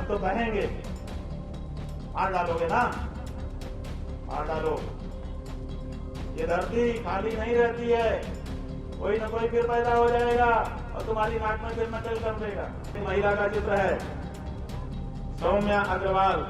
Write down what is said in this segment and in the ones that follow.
हम तो कहेंगे, मार डालोगे ना, मार डालो। ये धरती खाली नहीं रहती है, कोई ना कोई फिर पैदा हो जाएगा और तुम्हारी नाक में फिर नकल कर देगा। महिला का चित्र है, सौम्या अग्रवाल,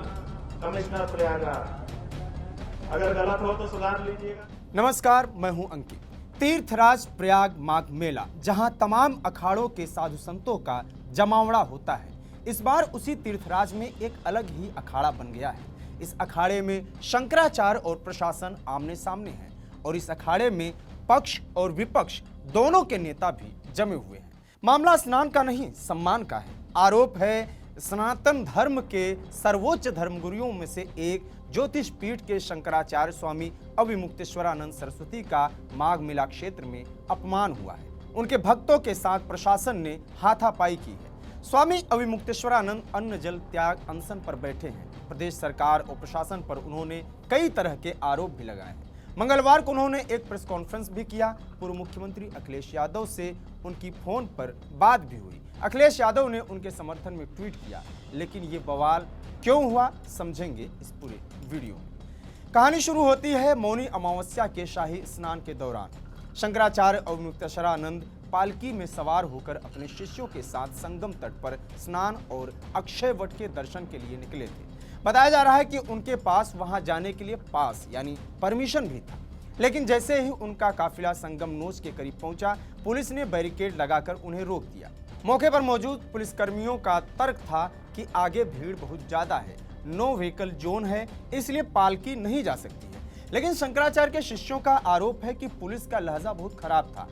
कमिश्नर प्रयागराज। अगर गलत हो तो सुधार लीजिएगा। नमस्कार, मैं हूं अंकित। तीर्थराज प्रयाग माघ मेला, जहां तमाम अखाड़ों के साधु संतों का जमावड़ा होता है, इस बार उसी तीर्थराज में एक अलग ही अखाड़ा बन गया है। इस अखाड़े में शंकराचार्य और प्रशासन आमने सामने हैं और इस अखाड़े में पक्ष और विपक्ष दोनों के नेता भी जमे हुए हैं। मामला स्नान का नहीं, सम्मान का है। आरोप है सनातन धर्म के सर्वोच्च धर्मगुरुओं में से एक ज्योतिष पीठ के शंकराचार्य स्वामी अविमुक्तेश्वरानंद सरस्वती का माघ मेला क्षेत्र में अपमान हुआ है। उनके भक्तों के साथ प्रशासन ने हाथापाई की है। स्वामी अविमुक्तेश्वरानंद अन्न जल त्याग अनशन पर बैठे हैं। प्रदेश सरकार और प्रशासन पर उन्होंने कई तरह के आरोप भी लगाए हैं। मंगलवार को उन्होंने एक प्रेस कॉन्फ्रेंस भी किया। पूर्व मुख्यमंत्री अखिलेश यादव से उनकी फोन पर बात भी हुई। अखिलेश यादव ने उनके समर्थन में ट्वीट किया, लेकिन ये बवाल क्यों हुआ समझेंगे इस पूरे वीडियो में। कहानी शुरू होती है मौनी अमावस्या के शाही स्नान के दौरान। शंकराचार्य अविमुक्तेश्वरानंद पालकी में सवार होकर अपने शिष्यों के साथ संगम तट पर स्नान और अक्षय वट के दर्शन के लिए निकले थे। बताया जा रहा है कि उनके पास वहां जाने के लिए पास यानी परमिशन भी था, लेकिन जैसे ही उनका काफिला संगम नोच के करीब पहुंचा, पुलिस ने बैरिकेड लगाकर उन्हें रोक दिया। मौके पर मौजूद पुलिसकर्मियों का तर्क था कि आगे भीड़ बहुत ज्यादा है, नो व्हीकल जोन है, इसलिए पालकी नहीं जा सकती है। लेकिन शंकराचार्य के शिष्यों का आरोप है कि पुलिस का लहजा बहुत खराब था।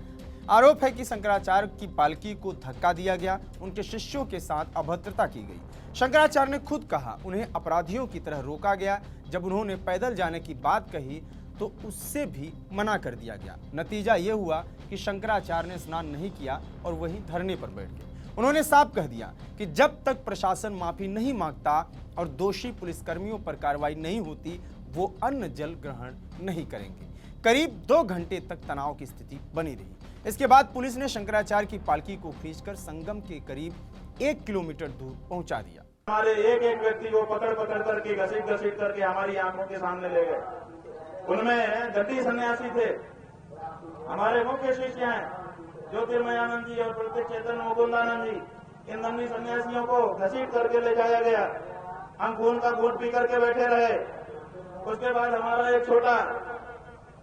आरोप है कि शंकराचार्य की पालकी को धक्का दिया गया, उनके शिष्यों के साथ अभद्रता की गई। शंकराचार्य ने खुद कहा उन्हें अपराधियों की तरह रोका गया। जब उन्होंने पैदल जाने की बात कही तो उससे भी मना कर दिया गया। नतीजा ये हुआ कि शंकराचार्य ने स्नान नहीं किया और वहीं धरने पर बैठ गए। उन्होंने साफ कह दिया कि जब तक प्रशासन माफी नहीं मांगता और दोषी पुलिसकर्मियों पर कार्रवाई नहीं होती, वो अन्न जल ग्रहण नहीं करेंगे। करीब 2 घंटे तक तनाव की स्थिति बनी रही। इसके बाद पुलिस ने शंकराचार्य की पालकी को खींचकर संगम के करीब 1 किलोमीटर दूर पहुंचा दिया। हमारे एक एक व्यक्ति को पकड़ पकड़ करके घसीट घसीट करके हमारी आंखों के सामने ले गए। उनमें गद्दी सन्यासी थे, हमारे मुख्य शिष्य हैं ज्योतिर्मयानंद जी और प्रत्यक्ष चैतन्य मुकुंदानंद जी। इन दंडी सन्यासियों को घसीट करके ले जाया गया। हम खून का घूंट पी करके बैठे रहे। उसके बाद हमारा एक छोटा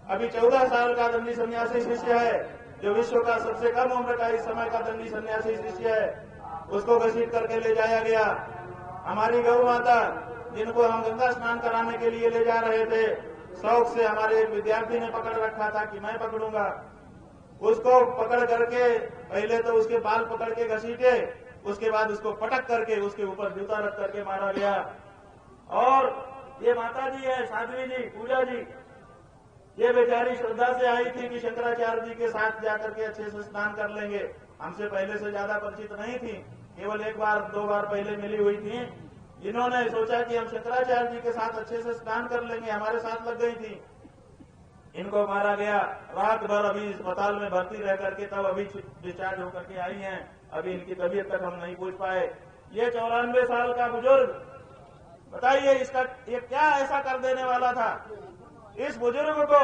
अभी 14 साल का दंडी सन्यासी शिष्य है, जो विश्व का सबसे कम उम्र का इस समय का दंडी सन्यासी शिष्य है, उसको घसीट करके ले जाया गया। हमारी गौ माता, जिनको हम गंगा स्नान कराने के लिए ले जा रहे थे, शौक से हमारे एक विद्यार्थी ने पकड़ रखा था कि मैं पकड़ूंगा, उसको पकड़ करके पहले तो उसके बाल पकड़ के घसीटे, उसके बाद उसको पटक करके उसके ऊपर जूता रख करके मारा गया। और ये माता जी है साध्वी जी, पूजा जी, ये बेचारी श्रद्धा से आई थी कि शंकराचार्य जी के साथ जाकर के अच्छे से स्नान कर लेंगे। हमसे पहले से ज्यादा परिचित नहीं थी, केवल 1 बार 2 बार पहले मिली हुई थी। इन्होंने सोचा कि हम शंकराचार्य जी के साथ अच्छे से स्नान कर लेंगे, हमारे साथ लग गई थी। इनको मारा गया। रात भर अभी अस्पताल में भर्ती रह करके तब अभी डिस्चार्ज होकर के आई हैं। अभी इनकी तबीयत तक हम नहीं पूछ पाए। ये 94 साल का बुजुर्ग, बताइए इसका ये क्या ऐसा कर देने वाला था। इस बुजुर्ग को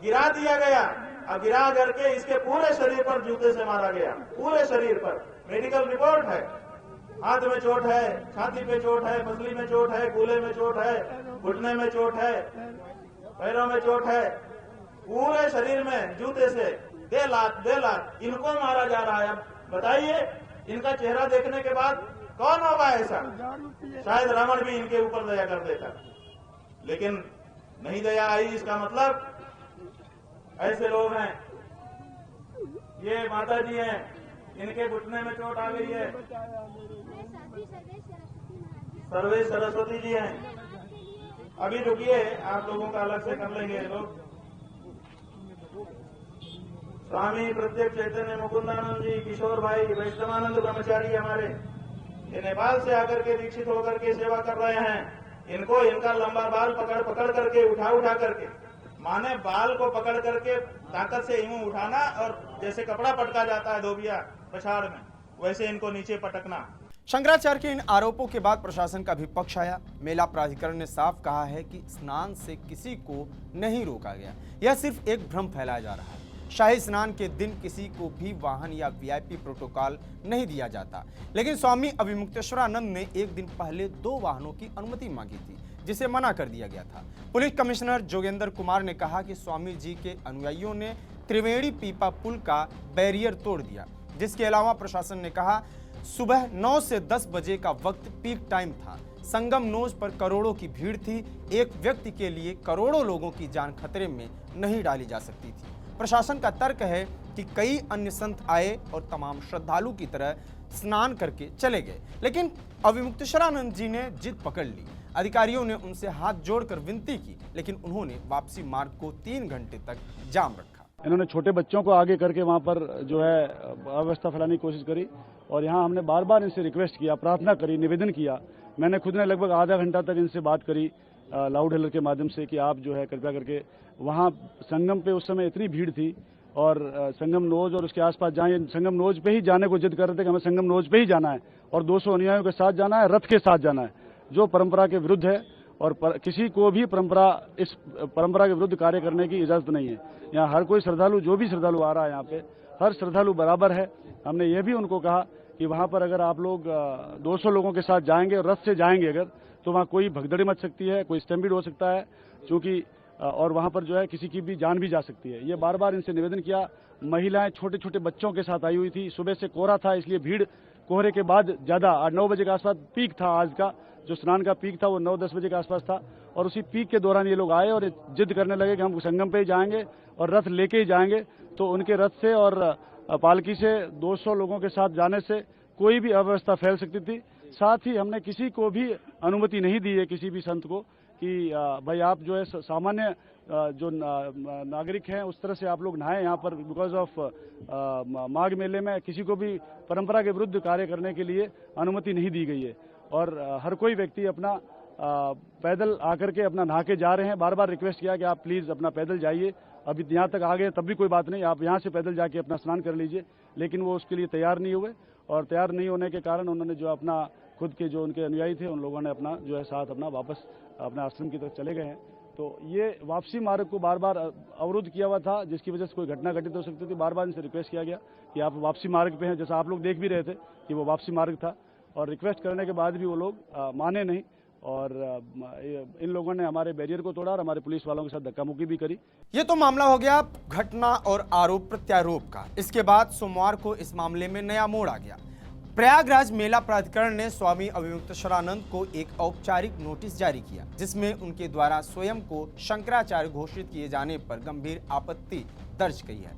गिरा दिया गया और गिरा करके इसके पूरे शरीर पर जूते से मारा गया, पूरे शरीर पर। मेडिकल रिपोर्ट है, हाथ में चोट है, छाती पे चोट है, पसली में चोट है, कूल्हे में चोट है, घुटने में चोट है, पैरों में चोट है, पूरे शरीर में जूते से दे लात इनको मारा जा रहा है। अब बताइए, इनका चेहरा देखने के बाद कौन होगा ऐसा। शायद रावण भी इनके ऊपर दया कर देता, लेकिन नहीं दया आई। इसका मतलब ऐसे लोग हैं। ये माता जी हैं, इनके घुटने में चोट आ गई है। सर्वे सरस्वती जी हैं। अभी रुकिए, आप लोगों का अलग से कर लेंगे लोग। स्वामी प्रत्यक्ष चैतन्य मुकुंदानंद जी, किशोर भाई, वैष्णवानंद ब्रह्मचारी हमारे, ये नेपाल से आकर के दीक्षित होकर के सेवा कर रहे हैं। इनको इनका लंबा बाल पकड़ करके उठा करके, माने बाल को पकड़ करके ताकत से यूं उठाना और जैसे कपड़ा पटका जाता है धोबिया पछाड़ में, वैसे इनको नीचे पटकना। शंकराचार्य के इन आरोपों के बाद प्रशासन का भी पक्ष आया। मेला प्राधिकरण ने साफ कहा है कि स्नान से किसी को नहीं रोका गया, यह सिर्फ एक भ्रम फैलाया जा रहा है। शाही स्नान के दिन किसी को भी वाहन या वीआईपी प्रोटोकॉल नहीं दिया जाता, लेकिन स्वामी अभिमुक्तेश्वरानंद ने एक दिन पहले 2 वाहनों की अनुमति मांगी थी, जिसे मना कर दिया गया था। पुलिस कमिश्नर जोगेंद्र कुमार ने कहा कि स्वामी जी के अनुयायियों ने त्रिवेणी पीपा पुल का बैरियर तोड़ दिया। जिसके अलावा प्रशासन ने कहा सुबह 9 से 10 बजे का वक्त पीक टाइम था। संगम नोज पर करोड़ों की भीड़ थी। एक व्यक्ति के लिए करोड़ों लोगों की जान खतरे में नहीं डाली जा सकती थी। प्रशासन का तर्क है कि कई अन्य संत आए और तमाम श्रद्धालु की तरह स्नान करके चले गए, लेकिन अभिमुक्तेश्वरानंद जी ने जिद पकड़ ली। अधिकारियों ने उनसे हाथ जोड़कर विनती की, लेकिन उन्होंने वापसी मार्ग को 3 घंटे तक जाम रखा। इन्होंने छोटे बच्चों को आगे करके वहाँ पर जो है अव्यवस्था फैलाने की कोशिश करी, और यहाँ हमने बार बार इनसे रिक्वेस्ट किया, प्रार्थना करी, निवेदन किया। मैंने खुद ने लगभग आधा घंटा तक इनसे बात करी लाउड हेलर के माध्यम से कि आप जो है कृपया करके वहाँ संगम पे उस समय इतनी भीड़ थी, और संगम नोज और उसके आसपास जाएं, संगम नोज पे ही जाने को जिद कर रहे थे कि हमें संगम नोज पे ही जाना है और 200 अनुयायियों के साथ जाना है, रथ के साथ जाना है, जो परंपरा के विरुद्ध है। और किसी को भी इस परंपरा के विरुद्ध कार्य करने की इजाजत नहीं है। यहाँ हर कोई श्रद्धालु, जो भी श्रद्धालु आ रहा है यहाँ पे, हर श्रद्धालु बराबर है। हमने ये भी उनको कहा कि वहाँ पर अगर आप लोग 200 लोगों के साथ जाएंगे और रथ से जाएंगे अगर, तो वहाँ कोई भगदड़ी मच सकती है, कोई स्टैम्पीड हो सकता है, क्योंकि और वहाँ पर जो है किसी की भी जान भी जा सकती है। ये बार बार इनसे निवेदन किया। महिलाएं छोटे छोटे बच्चों के साथ आई हुई थी। सुबह से कोहरा था, इसलिए भीड़ कोहरे के बाद ज़्यादा 8-9 बजे के आसपास पीक था। आज का जो स्नान का पीक था वो 9-10 बजे के आसपास था, और उसी पीक के दौरान ये लोग आए और जिद करने लगे कि हम संगम पे ही जाएंगे और रथ लेके ही जाएंगे। तो उनके रथ से और पालकी से 200 लोगों के साथ जाने से कोई भी अव्यवस्था फैल सकती थी। साथ ही हमने किसी को भी अनुमति नहीं दी है, किसी भी संत को, कि भाई आप जो है सामान्य जो नागरिक हैं उस तरह से आप लोग नहाएं यहाँ पर। बिकॉज ऑफ माघ मेले में किसी को भी परंपरा के विरुद्ध कार्य करने के लिए अनुमति नहीं दी गई है, और हर कोई व्यक्ति अपना पैदल आकर के अपना नहा के जा रहे हैं। बार बार रिक्वेस्ट किया कि आप प्लीज अपना पैदल जाइए, अभी यहाँ तक आ गए तब भी कोई बात नहीं, आप यहाँ से पैदल जाके अपना स्नान कर लीजिए, लेकिन वो उसके लिए तैयार नहीं हुए। और तैयार नहीं होने के कारण उन्होंने जो अपना खुद के जो उनके अनुयायी थे उन लोगों ने अपना जो है साथ अपना वापस अपने आश्रम की तरफ चले गए हैं। तो ये वापसी मार्ग को बार बार अवरुद्ध किया हुआ था, जिसकी वजह से कोई घटना घटित हो सकती थी। बार बार इनसे रिक्वेस्ट किया गया कि आप वापसी मार्ग पे हैं, जैसा आप लोग देख भी रहे थे कि वो वापसी मार्ग था, और रिक्वेस्ट करने के बाद भी वो लोग माने नहीं, और इन लोगों ने हमारे बैरियर को तोड़ा और हमारे पुलिस वालों के साथ धक्का मुक्की भी करी। ये तो मामला हो गया घटना और आरोप प्रत्यारोप का। इसके बाद सोमवार को इस मामले में नया मोड़ आ गया। प्रयागराज मेला प्राधिकरण ने स्वामी अभिमुक्तेश्वरानंद को एक औपचारिक नोटिस जारी किया, जिसमें उनके द्वारा स्वयं को शंकराचार्य घोषित किए जाने पर गंभीर आपत्ति दर्ज की है।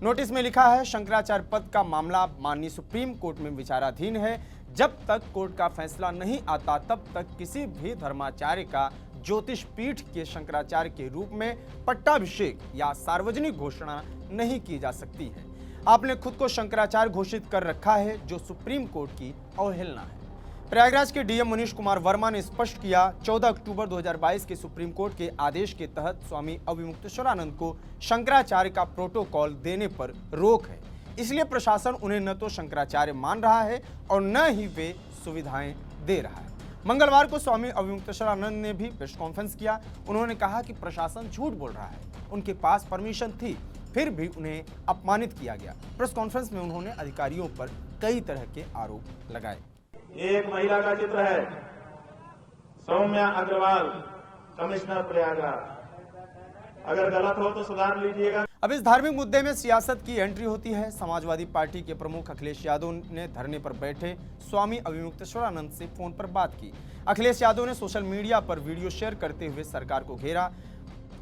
नोटिस में लिखा है, शंकराचार्य पद का मामला माननीय सुप्रीम कोर्ट में विचाराधीन है। जब तक कोर्ट का फैसला नहीं आता तब तक किसी भी धर्माचार्य का ज्योतिष पीठ के शंकराचार्य के रूप में पट्टाभिषेक या सार्वजनिक घोषणा नहीं की जा सकती है। आपने खुद को शंकराचार्य घोषित कर रखा है, जो सुप्रीम कोर्ट की अवहेलना है। प्रयागराज के डीएम मनीष कुमार वर्मा ने स्पष्ट किया, 14 अक्टूबर 2022 के सुप्रीम कोर्ट के आदेश के तहत स्वामी अभिमुक्तेश्वरानंद को शंकराचार्य का प्रोटोकॉल देने पर रोक है। इसलिए प्रशासन उन्हें न तो शंकराचार्य मान रहा है और न ही वे सुविधाएं दे रहा है। मंगलवार को स्वामी अभिमुक्तेश्वरानंद ने भी प्रेस कॉन्फ्रेंस किया। उन्होंने कहा कि प्रशासन झूठ बोल रहा है, उनके पास परमिशन थी, फिर भी उन्हें अपमानित किया गया। प्रेस कॉन्फ्रेंस में उन्होंने अधिकारियों पर कई तरह के आरोप लगाए। एक महिला का चित्र है, सौम्या अग्रवाल, कमिश्नर प्रयागराज। अगर गलत हो तो सुधार लीजिएगा। अब इस धार्मिक मुद्दे में सियासत की एंट्री होती है। समाजवादी पार्टी के प्रमुख अखिलेश यादव ने धरने पर बैठे स्वामी अभिमुक्तेश्वरानंद से फोन पर बात की। अखिलेश यादव ने सोशल मीडिया पर वीडियो शेयर करते हुए सरकार को घेरा।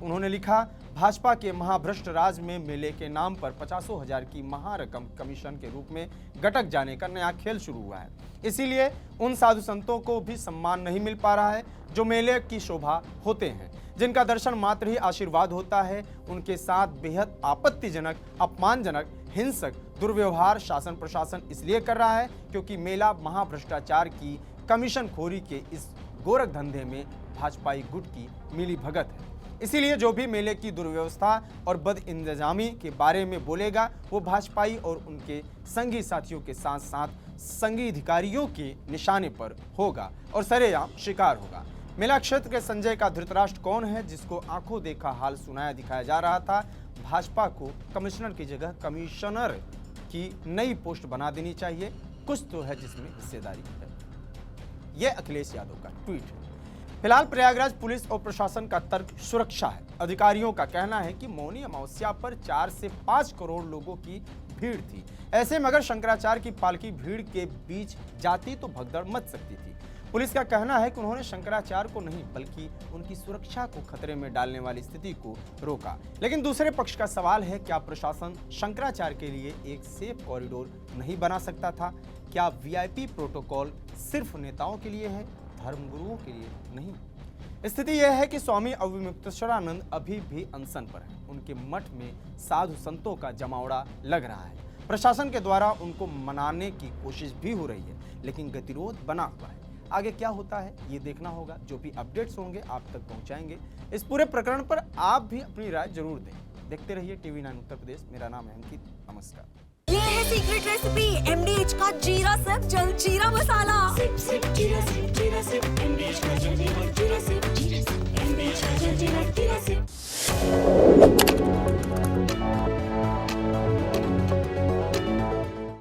उन्होंने लिखा, भाजपा के महाभ्रष्ट राज में मेले के नाम पर 50,000 की महारकम कमीशन के रूप में गटक जाने का नया खेल शुरू हुआ है। इसीलिए उन साधु संतों को भी सम्मान नहीं मिल पा रहा है जो मेले की शोभा होते हैं, जिनका दर्शन मात्र ही आशीर्वाद होता है। उनके साथ बेहद आपत्तिजनक, अपमानजनक, हिंसक दुर्व्यवहार शासन प्रशासन इसलिए कर रहा है क्योंकि मेला महाभ्रष्टाचार की कमीशन खोरी के इस गोरख धंधे में भाजपाई गुट की मिली भगत है। इसीलिए जो भी मेले की दुर्व्यवस्था और बद इंतजामी के बारे में बोलेगा वो भाजपाई और उनके संगी साथियों के साथ साथ संघीय अधिकारियों के निशाने पर होगा और सरेआम शिकार होगा। मेला क्षेत्र के संजय का धृतराष्ट्र कौन है, जिसको आंखों देखा हाल सुनाया दिखाया जा रहा था। भाजपा को कमिश्नर की जगह कमिश्नर की नई पोस्ट बना देनी चाहिए, कुछ तो है जिसमें हिस्सेदारी है। यह अखिलेश यादव का ट्वीट है। फिलहाल प्रयागराज पुलिस और प्रशासन का तर्क सुरक्षा है। अधिकारियों का कहना है कि मौनी अमावस्या पर 4 से 5 करोड़ लोगों की भीड़ थी। ऐसे में अगर शंकराचार्य की पालकी भीड़ के बीच जाती तो भगदड़ मच सकती थी। पुलिस का कहना है कि उन्होंने शंकराचार्य को नहीं बल्कि उनकी सुरक्षा को खतरे में डालने वाली स्थिति को रोका। लेकिन दूसरे पक्ष का सवाल है, क्या प्रशासन शंकराचार्य के लिए एक सेफ कॉरिडोर नहीं बना सकता था? क्या वीआईपी प्रोटोकॉल सिर्फ नेताओं के लिए है, धर्मगुरुओं के लिए नहीं? स्थिति यह है कि स्वामी अविमुक्तेश्वरानंद अभी भी अनशन पर हैं। उनके मठ में साधु संतों का जमावड़ा लग रहा है। प्रशासन के द्वारा उनको मनाने की कोशिश भी हो रही है, लेकिन गतिरोध बना हुआ है। आगे क्या होता है ये देखना होगा। जो भी अपडेट्स होंगे आप तक पहुंचाएंगे। इस पूरे प्रकरण पर आप भी अपनी राय जरूर दें। देखते रहिए TV9 उत्तर प्रदेश। मेरा नाम है अंकित। नमस्कार। ये है सीक्रेट रेसिपी MDH का जीरा सब जल जीरा मसाला। सिप जीरा सिप MDH